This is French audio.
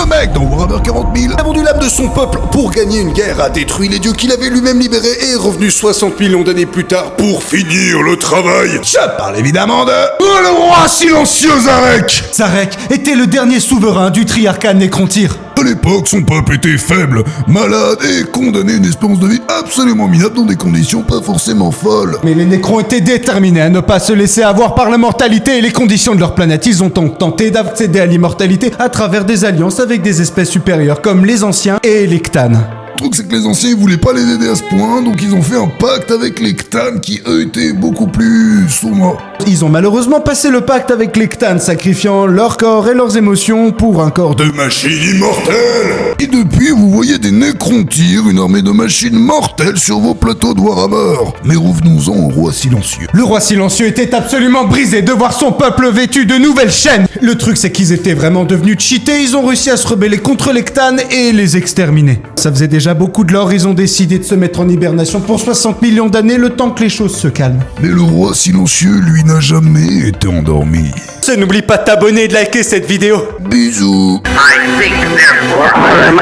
mec dans Warhammer 40 000 a vendu l'âme de son peuple pour gagner une guerre, a détruit les dieux qu'il avait lui-même libérés et est revenu 60 millions d'années plus tard pour finir le travail. Je parle évidemment de... le roi silencieux Zarek. Zarek était le dernier souverain du triarcat Necrontyr. À l'époque, son peuple était faible, malade et condamné à une espérance de vie absolument minable dans des conditions pas forcément folles. Mais les Nécrons étaient déterminés à ne pas se laisser avoir par la mortalité et les conditions de leur planète. Ils ont donc tenté d'accéder à l'immortalité à travers des alliances avec des espèces supérieures comme les Anciens et les Cthans. Le truc, c'est que les anciens, ils voulaient pas les aider à ce point, donc ils ont fait un pacte avec les Cthans qui, eux, étaient beaucoup plus sournois. Ils ont malheureusement passé le pacte avec les Cthans, sacrifiant leur corps et leurs émotions pour un corps de machines immortelles. Et depuis, vous voyez des Necrontyrs, une armée de machines mortelles sur vos plateaux de Warhammer. Mais revenons-en au roi silencieux. Le roi silencieux était absolument brisé de voir son peuple vêtu de nouvelles chaînes. Le truc, c'est qu'ils étaient vraiment devenus cheatés, ils ont réussi à se rebeller contre les Cthans et les exterminer. Ça faisait déjà beaucoup de l'or, ils ont décidé de se mettre en hibernation pour 60 millions d'années, le temps que les choses se calment. Mais le roi silencieux, lui, n'a jamais été endormi. N'oublie pas de t'abonner et de liker cette vidéo. Bisous. I think therefore I am.